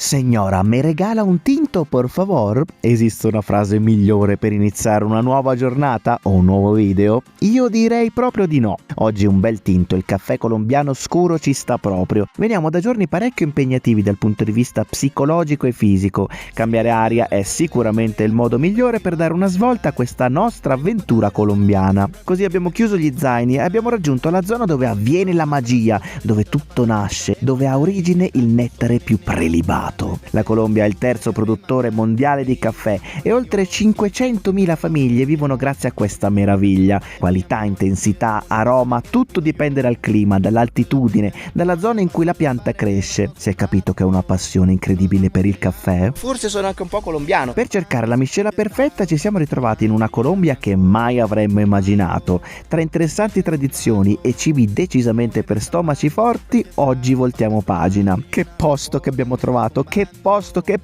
Signora, me regala un tinto, por favor? Esiste una frase migliore per iniziare una nuova giornata o un nuovo video? Io direi proprio di no. Oggi un bel tinto, il caffè colombiano scuro ci sta proprio. Veniamo da giorni parecchio impegnativi dal punto di vista psicologico e fisico. Cambiare aria è sicuramente il modo migliore per dare una svolta a questa nostra avventura colombiana. Così abbiamo chiuso gli zaini e abbiamo raggiunto la zona dove avviene la magia, dove tutto nasce, dove ha origine il nettare più prelibato. La Colombia è il terzo produttore mondiale di caffè e oltre 500.000 famiglie vivono grazie a questa meraviglia. Qualità, intensità, aroma, tutto dipende dal clima, dall'altitudine, dalla zona in cui la pianta cresce. Si è capito che ho una passione incredibile per il caffè? Forse sono anche un po' colombiano. Per cercare la miscela perfetta ci siamo ritrovati in una Colombia che mai avremmo immaginato. Tra interessanti tradizioni e cibi decisamente per stomaci forti, oggi voltiamo pagina. Che posto che abbiamo trovato! Che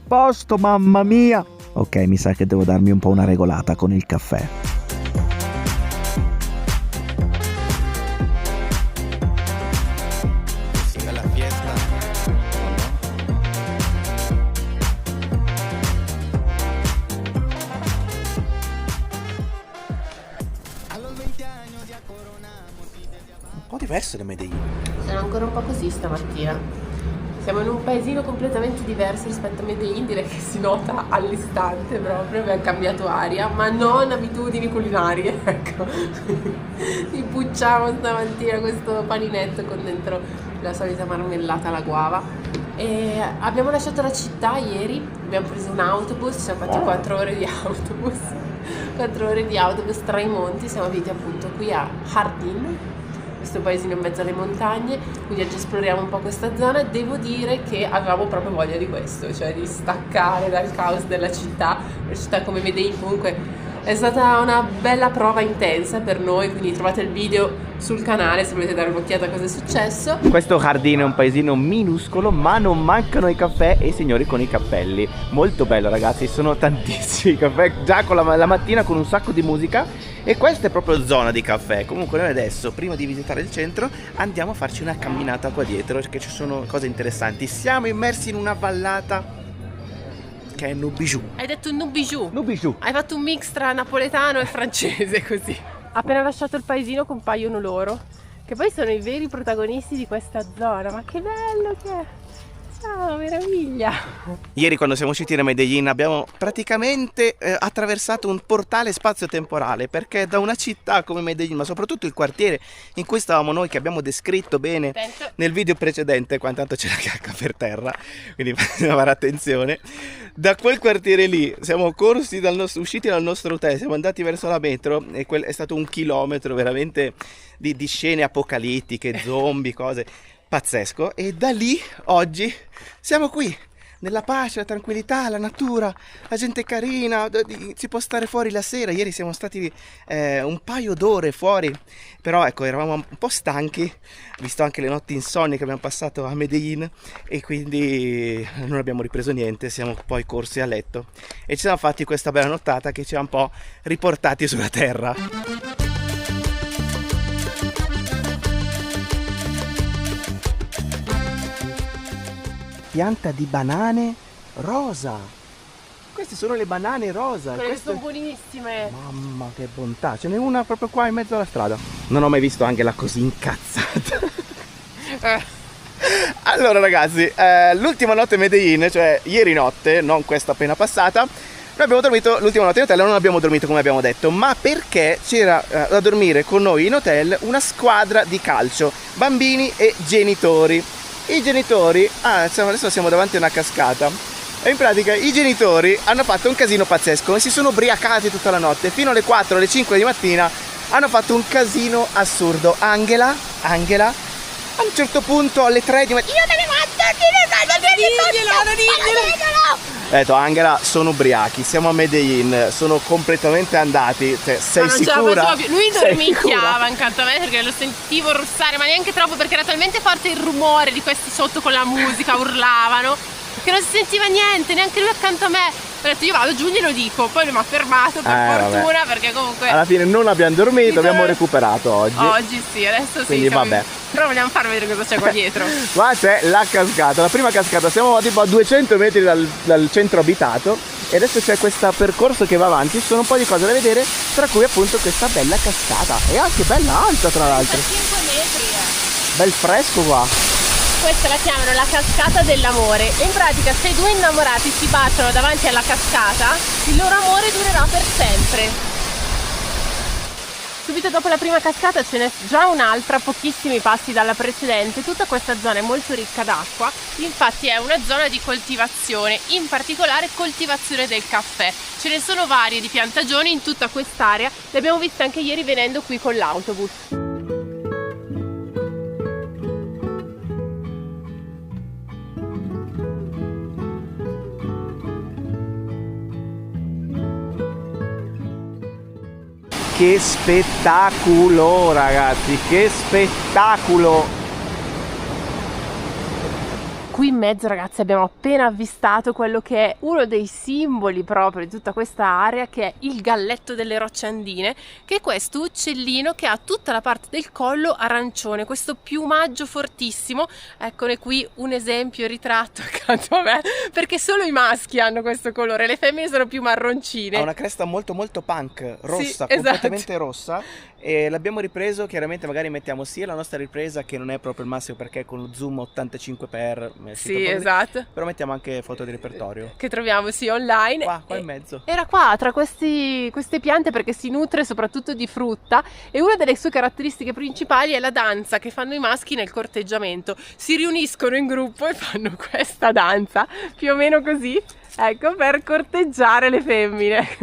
posto, mamma mia! Ok, mi sa che devo darmi un po' una regolata con il caffè. Un po' diverso da Medellin. Sono ancora un po' così stamattina. Siamo in un paesino completamente diverso rispetto a Medellin, direi che si nota all'istante proprio, abbiamo cambiato aria, ma non abitudini culinarie, ecco. Ci bucciamo stamattina questo paninetto con dentro la solita marmellata alla guava. E abbiamo lasciato la città ieri, abbiamo preso un autobus, ci siamo fatti 4 ore di autobus, 4 ore di autobus tra i monti, siamo venuti appunto qui a Jardín, questo paesino in mezzo alle montagne, quindi oggi esploriamo un po' questa zona. Devo dire che avevamo proprio voglia di questo, cioè di staccare dal caos della città. Una città come Medellin comunque è stata una bella prova intensa per noi, quindi trovate il video sul canale se volete dare un'occhiata a cosa è successo. Questo Jardín è un paesino minuscolo, ma non mancano i caffè e i signori con i cappelli. Molto bello, ragazzi, sono tantissimi caffè, già con la mattina con un sacco di musica. E questa è proprio zona di caffè. Comunque noi adesso, prima di visitare il centro, andiamo a farci una camminata qua dietro, perché ci sono cose interessanti. Siamo immersi in una vallata che è Nubiju. Hai detto Nubiju? Nubiju. Hai fatto un mix tra napoletano e francese così. Appena lasciato il paesino compaiono loro, che poi sono i veri protagonisti di questa zona. Ma che bello che è! Ciao, meraviglia! Ieri quando siamo usciti da Medellin abbiamo praticamente attraversato un portale spazio-temporale, perché da una città come Medellin, ma soprattutto il quartiere in cui stavamo noi, che abbiamo descritto bene nel video precedente, qua intanto c'è la cacca per terra, quindi bisogna fare attenzione. Da quel quartiere lì siamo corsi usciti dal nostro hotel, siamo andati verso la metro e è stato un chilometro veramente di scene apocalittiche, zombie, cose. Pazzesco. E da lì oggi siamo qui nella pace, la tranquillità, la natura, la gente carina, si può stare fuori la sera. Ieri siamo stati un paio d'ore fuori, però ecco, eravamo un po' stanchi, visto anche le notti insonni che abbiamo passato a Medellin, e quindi non abbiamo ripreso niente, siamo poi corsi a letto e ci siamo fatti questa bella nottata che ci ha un po' riportati sulla terra. Pianta di banane rosa. Queste sono le banane rosa. Quelle sono buonissime. Mamma che bontà. Ce n'è una proprio qua in mezzo alla strada. Non ho mai visto Angela così incazzata. Allora ragazzi, l'ultima notte a Medellin, cioè ieri notte, non questa appena passata, noi abbiamo dormito l'ultima notte in hotel. Non abbiamo dormito come abbiamo detto, ma perché c'era da dormire con noi in hotel una squadra di calcio, bambini e genitori. I genitori, adesso siamo davanti a una cascata e in pratica i genitori hanno fatto un casino pazzesco e si sono ubriacati tutta la notte fino alle 4, alle 5 di mattina. Hanno fatto un casino assurdo. Angela a un certo punto alle 3 di mattina, io te ne mando, ho detto Angela, sono ubriachi, siamo a Medellin, sono completamente andati, cioè, sei sicura? Lui dormicchiava accanto a me perché lo sentivo russare, ma neanche troppo, perché era talmente forte il rumore di questi sotto con la musica, urlavano, che non si sentiva niente, neanche lui accanto a me. Ho detto io vado giù, glielo dico, poi lui mi ha fermato per fortuna, vabbè. Perché comunque alla fine non abbiamo dormito, abbiamo recuperato oggi. Oggi sì, adesso sì. Quindi vabbè. Però vogliamo far vedere cosa c'è qua dietro. Qua c'è la cascata, la prima cascata, siamo tipo a 200 metri dal centro abitato e adesso c'è questo percorso che va avanti, ci sono un po' di cose da vedere, tra cui appunto questa bella cascata, e anche bella alta tra l'altro. 5 metri. Bel fresco qua. Questa la chiamano la cascata dell'amore. In pratica, se due innamorati si baciano davanti alla cascata, il loro amore durerà per sempre. Subito dopo la prima cascata ce n'è già un'altra, pochissimi passi dalla precedente. Tutta questa zona è molto ricca d'acqua, infatti è una zona di coltivazione, in particolare coltivazione del caffè. Ce ne sono varie di piantagioni in tutta quest'area, le abbiamo viste anche ieri venendo qui con l'autobus. Che spettacolo ragazzi, che spettacolo! Qui in mezzo, ragazzi, abbiamo appena avvistato quello che è uno dei simboli proprio di tutta questa area, che è il galletto delle rocce andine, che è questo uccellino che ha tutta la parte del collo arancione, questo piumaggio fortissimo. Eccone qui un esempio ritratto accanto a me, perché solo i maschi hanno questo colore, le femmine sono più marroncine. Ha una cresta molto molto punk, rossa, sì, completamente esatto. rossa, e l'abbiamo ripreso, chiaramente magari mettiamo sia la nostra ripresa, che non è proprio il massimo perché è con lo zoom 85x, sì, esatto, però mettiamo anche foto di repertorio che troviamo sì online. qua in mezzo. Era qua tra queste piante perché si nutre soprattutto di frutta, e una delle sue caratteristiche principali è la danza che fanno i maschi nel corteggiamento. Si riuniscono in gruppo e fanno questa danza più o meno così, ecco, per corteggiare le femmine.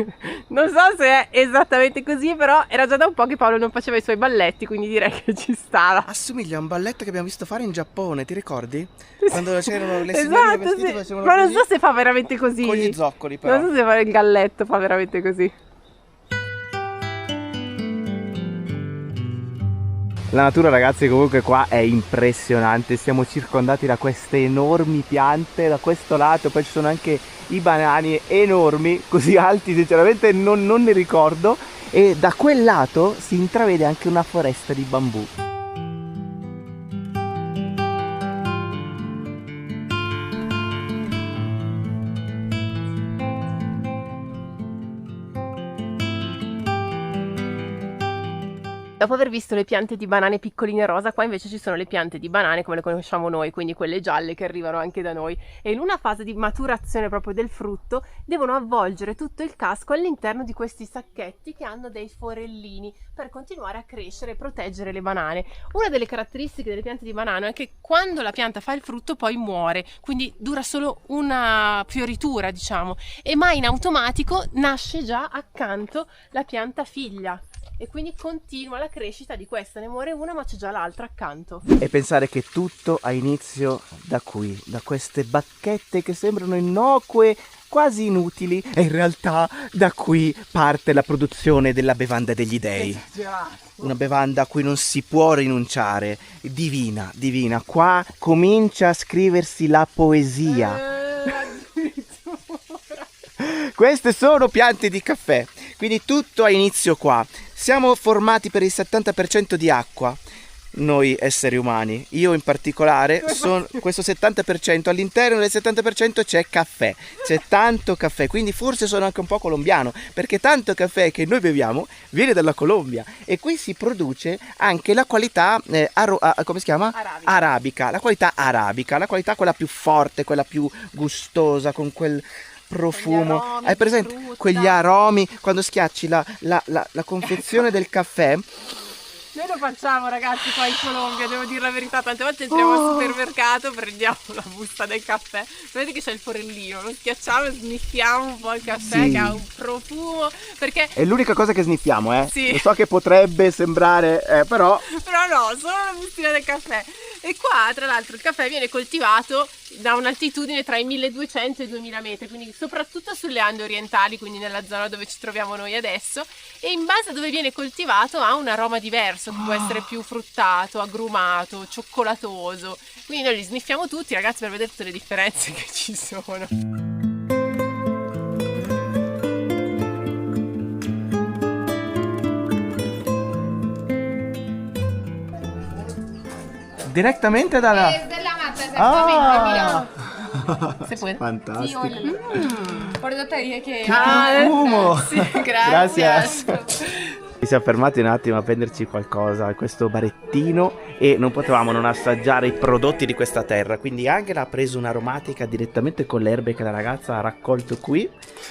Non so se è esattamente così, però era già da un po' che Paolo non faceva i suoi balletti, quindi direi che ci stava. Assomiglia a un balletto che abbiamo visto fare in Giappone, ti ricordi? Sì. Quando c'erano le signorine Esatto, vestite sì. facevano Ma non così, so se fa veramente così. con gli zoccoli però. Non so se fa il galletto fa veramente così. La natura ragazzi comunque qua è impressionante, siamo circondati da queste enormi piante da questo lato, poi ci sono anche i banani enormi, così alti sinceramente non ne ricordo, e da quel lato si intravede anche una foresta di bambù. Dopo aver visto le piante di banane piccoline rosa, qua invece ci sono le piante di banane come le conosciamo noi, quindi quelle gialle che arrivano anche da noi, e in una fase di maturazione proprio del frutto devono avvolgere tutto il casco all'interno di questi sacchetti che hanno dei forellini per continuare a crescere e proteggere le banane. Una delle caratteristiche delle piante di banano è che quando la pianta fa il frutto poi muore, quindi dura solo una fioritura, diciamo, e mai in automatico nasce già accanto la pianta figlia. E quindi continua la crescita di questa, ne muore una ma c'è già l'altra accanto. E pensare che tutto ha inizio da qui, da queste bacchette che sembrano innocue, quasi inutili, e in realtà da qui parte la produzione della bevanda degli dei. Una bevanda a cui non si può rinunciare, divina, divina. Qua comincia a scriversi la poesia. Queste sono piante di caffè, quindi tutto ha inizio qua. Siamo formati per il 70% di acqua, noi esseri umani, io in particolare, questo 70%, all'interno del 70% c'è caffè, c'è tanto caffè, quindi forse sono anche un po' colombiano, perché tanto caffè che noi beviamo viene dalla Colombia, e qui si produce anche la qualità, come si chiama? Arabica, la qualità arabica, la qualità quella più forte, quella più gustosa, con quel profumo, aromi, hai presente quegli aromi quando schiacci la confezione del caffè? Noi lo facciamo ragazzi qua in Colombia, devo dire la verità, tante volte entriamo al supermercato, prendiamo la busta del caffè, vedete che c'è il forellino, lo schiacciamo e sniffiamo un po' il caffè, sì, che ha un profumo, perché è l'unica cosa che sniffiamo, sì, lo so che potrebbe sembrare, però no, solo la bustina del caffè. E qua tra l'altro il caffè viene coltivato da un'altitudine tra i 1200 e i 2000 metri, quindi soprattutto sulle Ande orientali, quindi nella zona dove ci troviamo noi adesso, e in base a dove viene coltivato ha un aroma diverso, che può essere più fruttato, agrumato, cioccolatoso, quindi noi li sniffiamo tutti ragazzi per vedere tutte le differenze che ci sono. Direttamente dalla... Desde la mata, esattamente, mira. Se può. Fantastico. Por eso te dije que... ¡Qué profumo! Sí, gracias. Ci siamo fermati un attimo a prenderci qualcosa a questo barettino e non potevamo non assaggiare i prodotti di questa terra, quindi Angela ha preso un'aromatica direttamente con le erbe che la ragazza ha raccolto qui,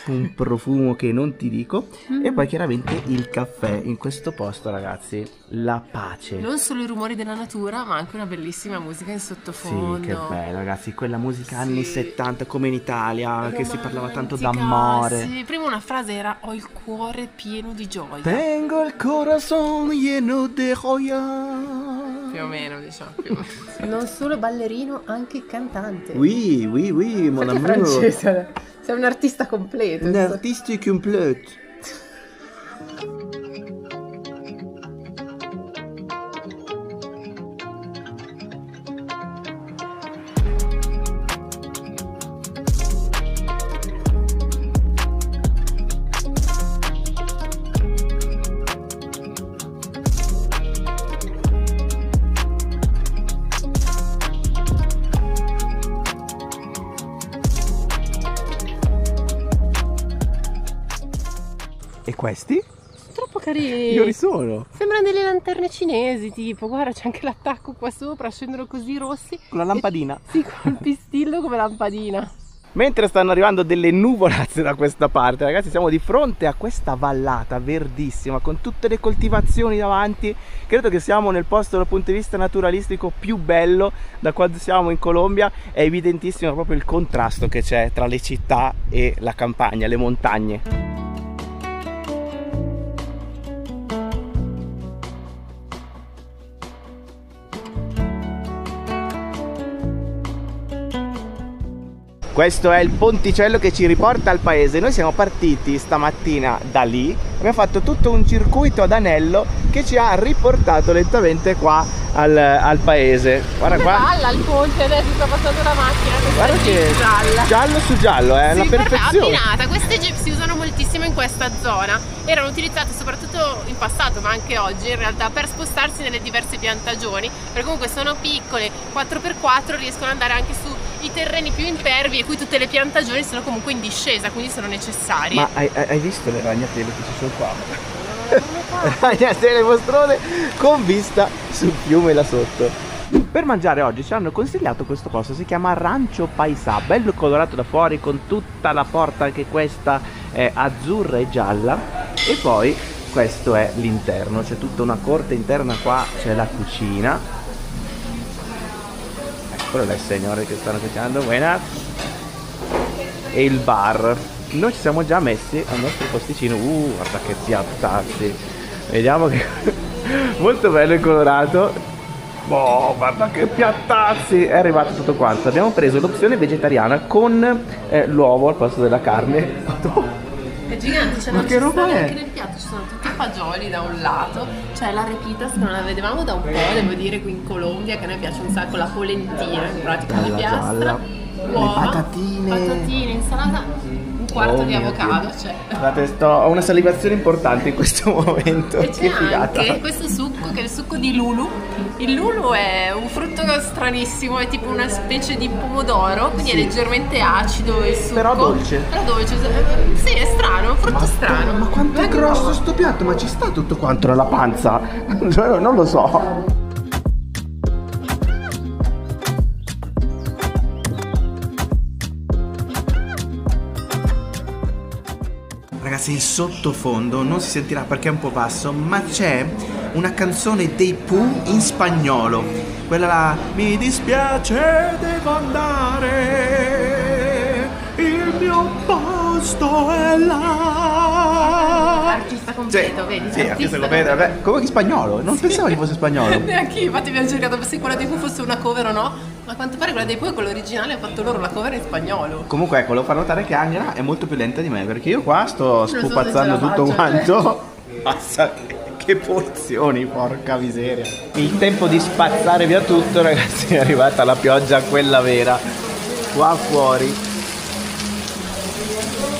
un profumo che non ti dico, e poi chiaramente il caffè. In questo posto, ragazzi, la pace. Non solo i rumori della natura, ma anche una bellissima musica in sottofondo. Sì, che bello, ragazzi, quella musica anni 70 come in Italia, che si parlava tanto Romantica, d'amore. Sì, prima una frase era: ho il cuore pieno di gioia. Tengo il corazón lleno de joya. Più o meno, diciamo. Più o meno. Non solo ballerino, anche cantante. Oui, oui, oui, mon Sai che amour. francese? Sei un artista completo. Un artiste complet. E questi? Troppo carini. Io li sono. Sembrano delle lanterne cinesi, tipo, guarda, c'è anche l'attacco qua sopra, scendono così rossi. Con la lampadina. Sì, col pistillo come lampadina. Mentre stanno arrivando delle nuvolazze da questa parte, ragazzi, siamo di fronte a questa vallata verdissima con tutte le coltivazioni davanti. Credo che siamo nel posto dal punto di vista naturalistico più bello da quando siamo in Colombia. È evidentissimo proprio il contrasto che c'è tra le città e la campagna, le montagne. Questo è il ponticello che ci riporta al paese. Noi siamo partiti stamattina da lì, abbiamo fatto tutto un circuito ad anello che ci ha riportato lentamente qua al paese. Guarda qua. Balla il ponte, adesso sta passando la macchina, questa Guarda che jeep gialla. giallo su giallo, è la Sì, perfezione. abbinata. Queste jeep si usano moltissimo in questa zona. Erano utilizzate soprattutto in passato, ma anche oggi in realtà, per spostarsi nelle diverse piantagioni, perché comunque sono piccole, 4x4, riescono ad andare anche su i terreni più impervi e qui tutte le piantagioni sono comunque in discesa, quindi sono necessarie. Ma hai visto le ragnatele che ci sono qua? Ragnatele mostrone con vista sul fiume là sotto. Per mangiare oggi ci hanno consigliato questo posto, si chiama Rancho Paisà, bello colorato da fuori con tutta la porta, anche questa è azzurra e gialla, e poi questo è l'interno, c'è tutta una corte interna qua, c'è la cucina, eccolo là i signori che stanno cucinando, buenas, e il bar. Noi ci siamo già messi al nostro posticino. Guarda che piattazzi, vediamo che molto bello e colorato. Oh, guarda che piattazzi, è arrivato tutto quanto. Abbiamo preso l'opzione vegetariana con l'uovo al posto della carne. È gigante, cioè Ma non che ci roba sta è? neanche nel piatto, ci sono tutti i fagioli da un lato, c'è la repitas che non la vedevamo da un po', devo dire, qui in Colombia, che a noi piace un sacco, la polentina, in pratica una Bella piastra, gialla. uova, Le patatine, insalata, un quarto Oh di mio avocado, Dio. cioè. Guardate, ho una salivazione importante in questo momento. E c'è Che figata. anche questo succo che è il succo di lulu. Il lulu è un frutto stranissimo, è tipo una specie di pomodoro, quindi Sì. è leggermente acido il succo. Però dolce. Però dolce, sì, è strano, è un frutto strano. Ma quanto è grosso sto piatto? Ma ci sta tutto quanto nella panza? Non lo so. Ragazzi, il sottofondo non si sentirà perché è un po' basso, ma c'è una canzone dei Pooh in spagnolo. Quella là, mi dispiace, devo andare, il mio posto è là. Artista completo, vedi? Sì, artista completo, vabbè. Comunque in spagnolo, non pensavo che fosse spagnolo. Neanche io, infatti abbiamo cercato se quella dei Pooh fosse una cover o no, ma a quanto pare quella dei Pooh è quella originale, ha fatto loro la cover in spagnolo. Comunque ecco, lo fa notare che Angela è molto più lenta di me, perché io qua sto so se spupazzando ce la tutto faccio, quanto. Passa, che porzioni, porca miseria. Il tempo di spazzare via tutto, ragazzi, è arrivata la pioggia, quella vera, qua fuori.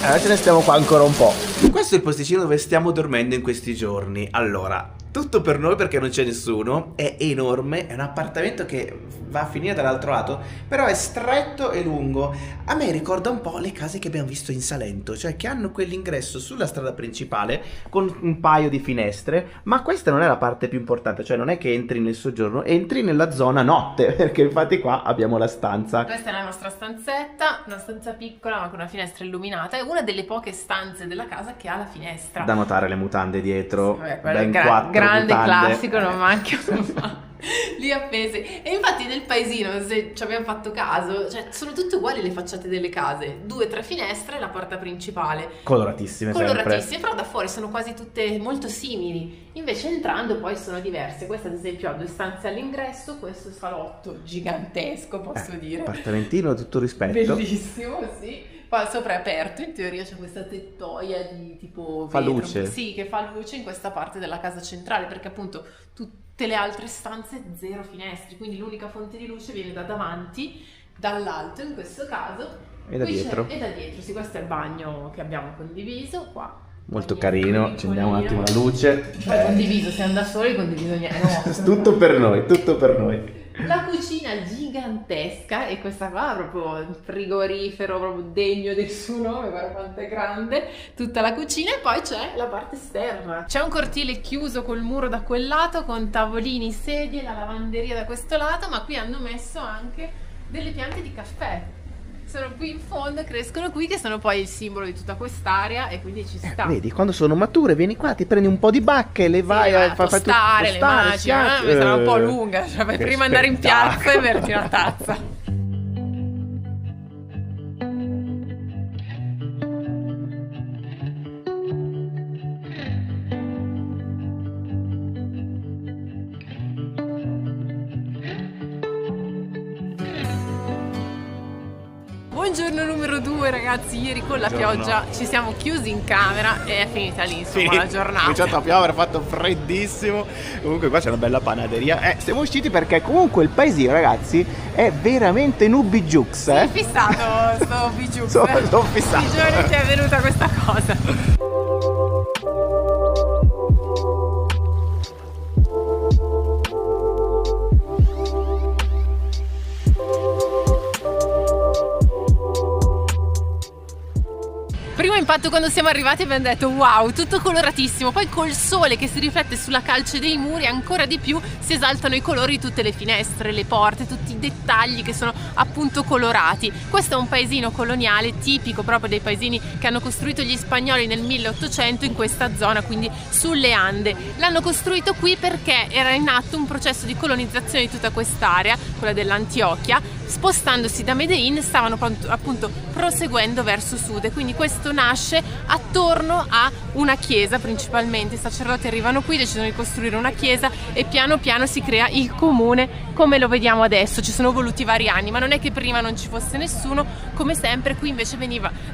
Allora ce ne stiamo qua ancora un po'. Questo è il posticino dove stiamo dormendo in questi giorni. Allora, tutto per noi perché non c'è nessuno, è enorme, è un appartamento che va a finire dall'altro lato, però è stretto e lungo. A me ricorda un po' le case che abbiamo visto in Salento, cioè che hanno quell'ingresso sulla strada principale con un paio di finestre, ma questa non è la parte più importante, cioè non è che entri nel soggiorno, entri nella zona notte, perché infatti qua abbiamo la stanza. Questa è la nostra stanzetta, una stanza piccola ma con una finestra illuminata, è una delle poche stanze della casa che ha la finestra. Da notare le mutande dietro, ben grande mutande. classico, non mancano lì appese. E infatti nel paesino, se ci abbiamo fatto caso, cioè sono tutte uguali le facciate delle case, 2-3 finestre e la porta principale Coloratissime coloratissime, però da fuori sono quasi tutte molto simili, invece entrando poi sono diverse. Questa ad esempio ha 2 stanze all'ingresso, questo salotto gigantesco, posso dire, appartamentino, tutto rispetto, bellissimo, sì. Poi sopra è aperto, in teoria c'è questa tettoia di tipo fa vetro, luce. sì, che fa luce in questa parte della casa centrale, perché appunto tutte le altre stanze 0 finestre, quindi l'unica fonte di luce viene da davanti, dall'alto in questo caso, e da dietro. E da dietro, sì, questo è il bagno che abbiamo condiviso qua. Molto carino, accendiamo un attimo la luce. Poi condiviso, se andiamo da soli, condiviso niente. No. Tutto per noi, tutto per noi. La cucina gigantesca, e questa qua è proprio il frigorifero proprio degno del suo nome, guarda quanto è grande tutta la cucina. E poi c'è la parte esterna, c'è un cortile chiuso col muro da quel lato con tavolini, sedie, la lavanderia da questo lato, ma qui hanno messo anche delle piante di caffè. Sono qui in fondo, crescono qui, che sono poi il simbolo di tutta quest'area, e quindi ci sta. Vedi, quando sono mature vieni qua, ti prendi un po' di bacche, le vai a tostare, le mangi, mi sarà un po' lunga, cioè vai prima andare in piazza e berti una tazza. Buongiorno numero 2 ragazzi, ieri con la pioggia ci siamo chiusi in camera e è finita lì insomma la giornata. Ha cominciato a piovere, ha fatto freddissimo. Comunque qua c'è una bella panaderia. Siamo usciti perché comunque il paesino, ragazzi, è veramente nubigiux. Sei fissato sto bigiux. Sono fissato. I giorni ti è venuta questa cosa. Primo impatto quando siamo arrivati abbiamo detto wow, tutto coloratissimo, poi col sole che si riflette sulla calce dei muri ancora di più si esaltano i colori di tutte le finestre, le porte, tutti i dettagli che sono appunto colorati. Questo è un paesino coloniale tipico proprio dei paesini che hanno costruito gli spagnoli nel 1800 in questa zona, quindi sulle Ande. L'hanno costruito qui perché era in atto un processo di colonizzazione di tutta quest'area, quella dell'Antiochia. Spostandosi da Medellin stavano appunto proseguendo verso sud, e quindi questo nasce attorno a una chiesa principalmente. I sacerdoti arrivano qui, decidono di costruire una chiesa e piano piano si crea il comune come lo vediamo adesso. Ci sono voluti vari anni, ma non è che prima non ci fosse nessuno, come sempre qui invece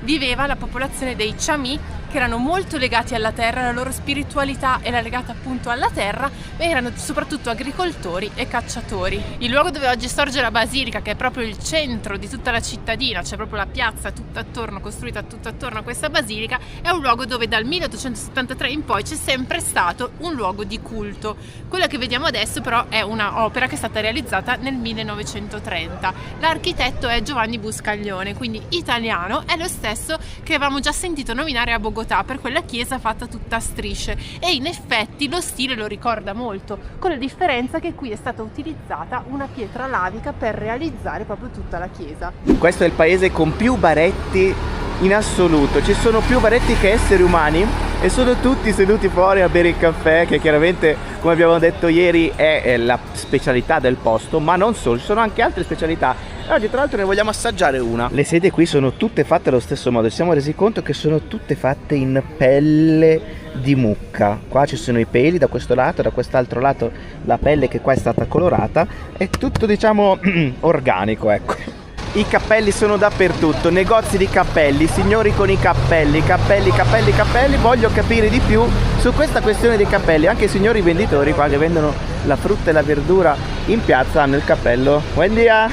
viveva la popolazione dei Chami, che erano molto legati alla terra, la loro spiritualità era legata appunto alla terra, e erano soprattutto agricoltori e cacciatori. Il luogo dove oggi sorge la basilica, che è proprio il centro di tutta la cittadina, c'è proprio la piazza tutta attorno, costruita tutta attorno a questa basilica, è un luogo dove dal 1873 in poi c'è sempre stato un luogo di culto. Quella che vediamo adesso però è un'opera che è stata realizzata nel 1930. L'architetto è Giovanni Buscaglione, quindi italiano, è lo stesso che avevamo già sentito nominare a Bogotà per quella chiesa fatta tutta a strisce, e in effetti lo stile lo ricorda molto, con la differenza che qui è stata utilizzata una pietra lavica per realizzare proprio tutta la chiesa. Questo è il paese con più baretti in assoluto, ci sono più baretti che esseri umani e sono tutti seduti fuori a bere il caffè, che chiaramente, come abbiamo detto ieri, è la specialità del posto, ma non solo, ci sono anche altre specialità. Oggi tra l'altro ne vogliamo assaggiare una. Le sedie qui sono tutte fatte allo stesso modo, ci siamo resi conto che sono tutte fatte in pelle di mucca. Qua ci sono i peli da questo lato, da quest'altro lato la pelle che qua è stata colorata, è tutto diciamo organico, ecco. I cappelli sono dappertutto, negozi di cappelli, signori con i cappelli, cappelli, voglio capire di più su questa questione dei cappelli. Anche i signori venditori qua che vendono la frutta e la verdura in piazza hanno il cappello. Buen dia!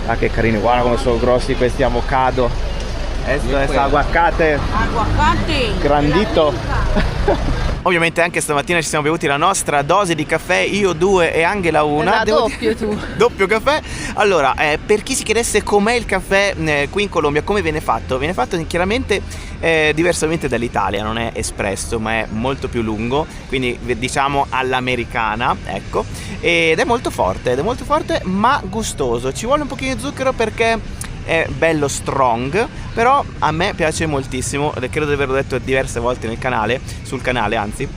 Ah, che carini, guarda come sono grossi questi avocado. Esto es aguacate. Aguacate! Grandito! Ovviamente anche stamattina ci siamo bevuti la nostra dose di caffè, io 2 e Angela 1. Doppio tu. Doppio caffè. Allora, per chi si chiedesse com'è il caffè qui in Colombia, come viene fatto? Viene fatto chiaramente diversamente dall'Italia, non è espresso ma è molto più lungo, quindi diciamo all'americana, ecco, ed è molto forte ma gustoso. Ci vuole un pochino di zucchero perché è bello strong, però a me piace moltissimo, credo di averlo detto diverse volte sul canale anzi.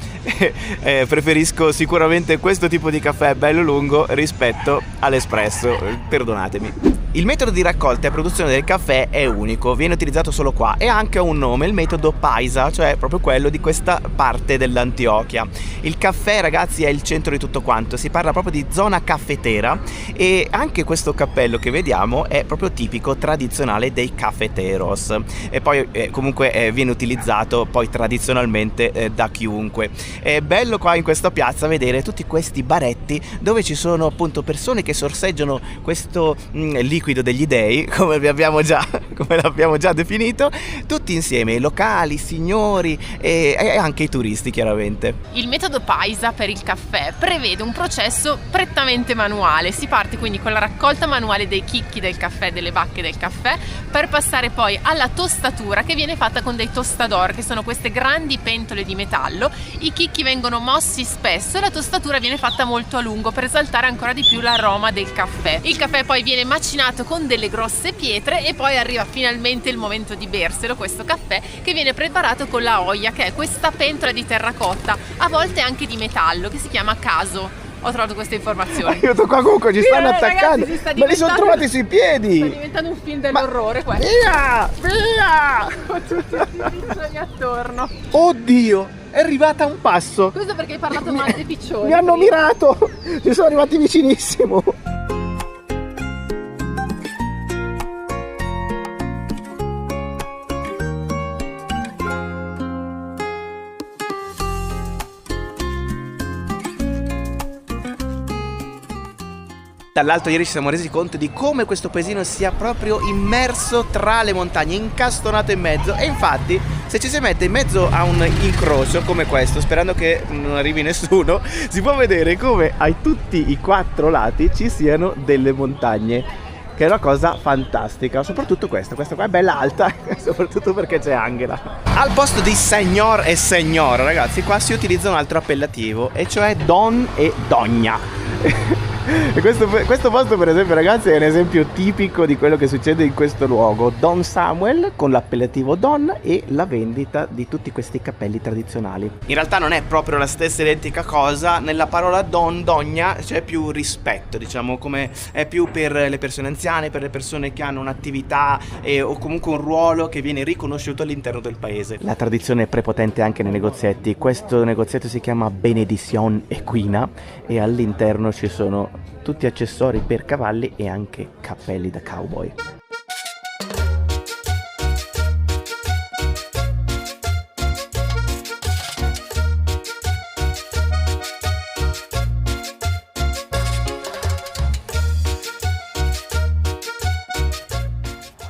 Preferisco sicuramente questo tipo di caffè bello lungo rispetto all'espresso, perdonatemi. Il metodo di raccolta e produzione del caffè è unico, viene utilizzato solo qua e ha anche un nome, il metodo Paisa, cioè proprio quello di questa parte dell'Antiochia. Il caffè, ragazzi, è il centro di tutto quanto, si parla proprio di zona caffetera e anche questo cappello che vediamo è proprio tipico, tradizionale dei cafeteros e poi comunque viene utilizzato poi tradizionalmente da chiunque. È bello qua in questa piazza vedere tutti questi baretti dove ci sono appunto persone che sorseggiano questo liquido degli dei, come l'abbiamo già definito, tutti insieme, i locali, i signori e anche i turisti chiaramente. Il metodo Paisa per il caffè prevede un processo prettamente manuale. Si parte quindi con la raccolta manuale dei chicchi del caffè, delle bacche del caffè, per passare poi alla tostatura che viene fatta con dei tostador, che sono queste grandi pentole di metallo. I chicchi vengono mossi spesso e la tostatura viene fatta molto a lungo per esaltare ancora di più l'aroma del caffè. Il caffè poi viene macinato con delle grosse pietre e poi arriva finalmente il momento di berselo, questo caffè che viene preparato con la oia, che è questa pentola di terracotta, a volte anche di metallo, che si chiama caso. Ho trovato queste informazioni. Aiuto, qua comunque ci stanno attaccando. Ragazzi, ma li sono trovati sui piedi. Sta diventando un film dell'orrore questo. Via! Con tutti i piccioni attorno. Oddio, è arrivata a un passo. Questo perché hai parlato male dei piccioni. Mi hanno mirato. Ci sono arrivati vicinissimo. Dall'alto ieri ci siamo resi conto di come questo paesino sia proprio immerso tra le montagne, incastonato in mezzo, e infatti se ci si mette in mezzo a un incrocio come questo, sperando che non arrivi nessuno, si può vedere come a tutti i 4 lati ci siano delle montagne, che è una cosa fantastica. Soprattutto questa qua è bella alta, soprattutto perché c'è Angela. Al posto di signor e signora, ragazzi, qua si utilizza un altro appellativo, e cioè don e dogna. E questo posto, per esempio, ragazzi, è un esempio tipico di quello che succede in questo luogo. Don Samuel con l'appellativo Don e la vendita di tutti questi cappelli tradizionali. In realtà non è proprio la stessa identica cosa. Nella parola Don, dogna, c'è più rispetto, diciamo, come è più per le persone anziane, per le persone che hanno un'attività o comunque un ruolo che viene riconosciuto all'interno del paese. La tradizione è prepotente anche nei negozietti. Questo negozietto si chiama Benedizion Equina e all'interno ci sono tutti accessori per cavalli e anche cappelli da cowboy.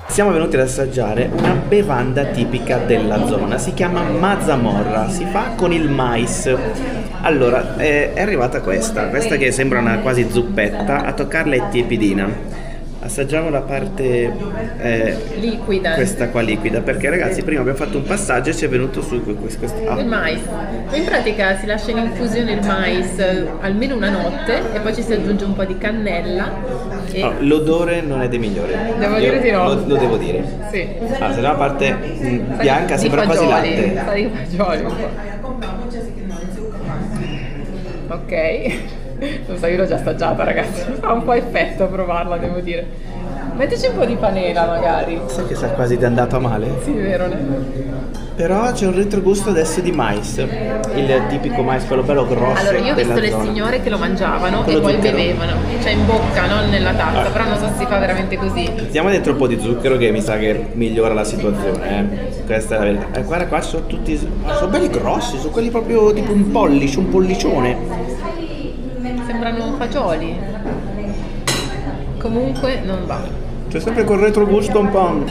Siamo venuti ad assaggiare una bevanda tipica della zona, si chiama mazamorra, si fa con il mais. Allora, è arrivata questa che sembra una quasi zuppetta, a toccarla è tiepidina. Assaggiamo la parte liquida. Questa qua liquida, perché ragazzi prima abbiamo fatto un passaggio e ci è venuto su questo. Il mais. In pratica si lascia in infusione il mais almeno una notte e poi ci si aggiunge un po' di cannella. E... Oh, l'odore non è dei migliori. Devo dire di no. Lo devo dire. Sì. Se no la parte bianca sembra quasi latte. Sa di fagioli un po'. Ok. Non so, io l'ho già assaggiata, ragazzi. Fa un po' effetto a provarla, devo dire. Mettici un po' di panela magari. Sai che sa quasi di andato a male? Sì, vero, ne? Però c'è un retrogusto adesso di mais. Il tipico mais, quello bello grosso. Allora, io ho visto le signore che lo mangiavano e poi bevevano. Cioè in bocca, non nella tazza. Però non so se si fa veramente così. Mettiamo dentro un po' di zucchero che mi sa che migliora la situazione. Questa è la verità. Guarda, qua sono tutti. Sono belli grossi, sono quelli proprio tipo un pollice, un pollicione. Sembrano fagioli. Comunque non va. C'è sempre quel retrogusto un po'.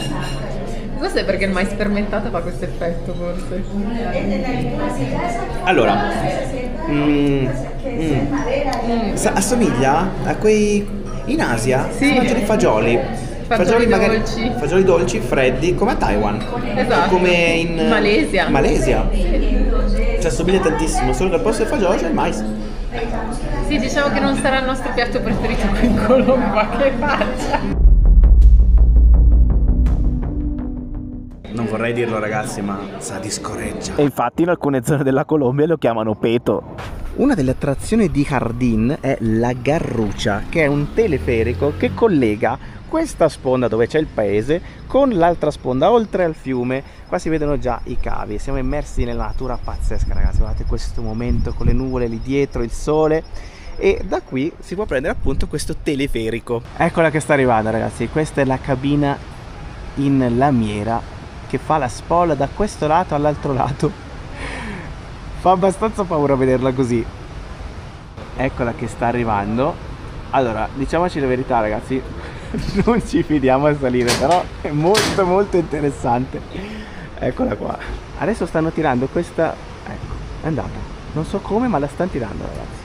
Questo è perché il mais fermentato fa questo effetto, forse. Allora, assomiglia a quei in Asia si mangiano i fagioli. Fagioli magari dolci. fagioli dolci, freddi, come a Taiwan. Esatto. Come in Malesia. Ci assomiglia tantissimo, solo che al posto del fagiolo c'è il mais. Sì, diciamo che non sarà il nostro piatto preferito qui in Colombia, che faccia. Non vorrei dirlo ragazzi, ma sa di scoreggia. E infatti in alcune zone della Colombia lo chiamano peto. Una delle attrazioni di Jardín è la Garrucha, che è un teleferico che collega questa sponda dove c'è il paese con l'altra sponda oltre al fiume. Qua si vedono già i cavi, siamo immersi nella natura pazzesca ragazzi, guardate questo momento con le nuvole lì dietro, il sole, e da qui si può prendere appunto questo teleferico. Eccola che sta arrivando ragazzi, questa è la cabina in lamiera che fa la spola da questo lato all'altro lato. Fa abbastanza paura vederla così. Eccola che sta arrivando. Allora, diciamoci la verità ragazzi, non ci fidiamo a salire, però è molto molto interessante. Eccola qua. Adesso stanno tirando questa. Ecco, è andata. Non so come, ma la stanno tirando ragazzi,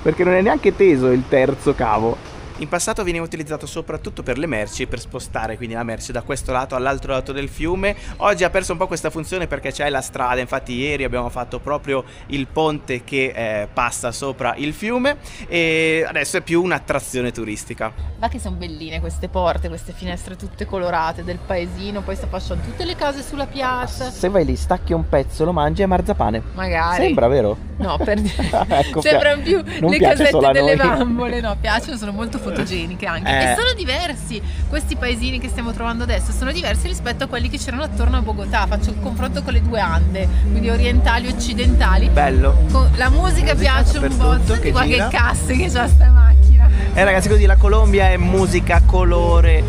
perché non è neanche teso il terzo cavo. In passato veniva utilizzato soprattutto per le merci, per spostare quindi la merce da questo lato all'altro lato del fiume. Oggi ha perso un po' questa funzione perché c'è la strada, infatti ieri abbiamo fatto proprio il ponte che passa sopra il fiume e adesso è più un'attrazione turistica. Ma che sono belline queste porte, queste finestre tutte colorate del paesino, poi sta passando tutte le case sulla piazza. Se vai lì, stacchi un pezzo, lo mangi, è marzapane. Magari. Sembra, vero? No, per dire. Ecco, sembrano più non le piace solo casette a delle noi. bambole. No, piacciono, sono molto fotogeniche anche. E sono diversi. Questi paesini che stiamo trovando adesso sono diversi rispetto a quelli che c'erano attorno a Bogotà. Faccio il confronto con le due Ande, quindi orientali e occidentali. Bello. La musica piace un po'. Senti qua gira. che casse che c'ha sta macchina. Ragazzi, così la Colombia è musica, colore,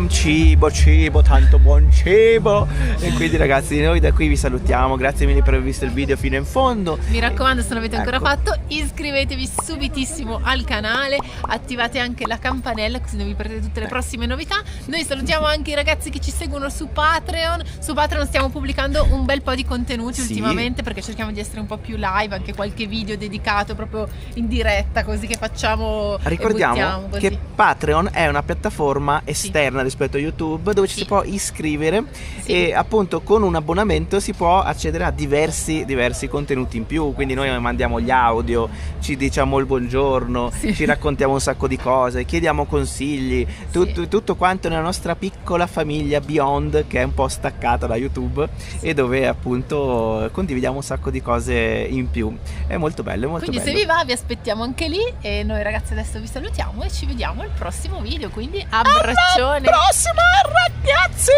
cibo, tanto buon cibo. E quindi ragazzi, noi da qui vi salutiamo. Grazie mille per aver visto il video fino in fondo. Mi raccomando, se non l'avete ancora Ecco. fatto, iscrivetevi subitissimo al canale, attivate anche la campanella così non vi perdete tutte le prossime novità. Noi salutiamo anche i ragazzi che ci seguono su Patreon. Su Patreon stiamo pubblicando un bel po' di contenuti ultimamente, perché cerchiamo di essere un po' più live, anche qualche video dedicato proprio in diretta, così che facciamo. Ricordiamo che Patreon è una piattaforma esterna rispetto a YouTube dove ci si può iscrivere e appunto con un abbonamento si può accedere a diversi contenuti in più, quindi noi mandiamo gli audio, ci diciamo il buongiorno, ci raccontiamo un sacco di cose, chiediamo consigli, tutto quanto nella nostra piccola famiglia Beyond, che è un po' staccata da YouTube e dove appunto condividiamo un sacco di cose in più. È molto bello, è molto quindi bello. se vi va vi aspettiamo anche lì e noi ragazzi adesso vi salutiamo e ci vediamo al prossimo video, quindi abbraccione. Alla prossima ragazzi.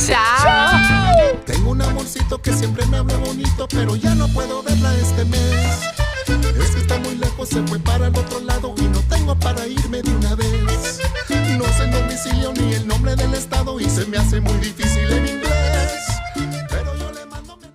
Ciao. Tengo un amorcito que siempre me habla bonito, pero ya no puedo verla este mes. Es que está muy lejos, se fue para el otro lado y no tengo para irme de una vez. No sé el domicilio ni el nombre del estado y se me hace muy difícil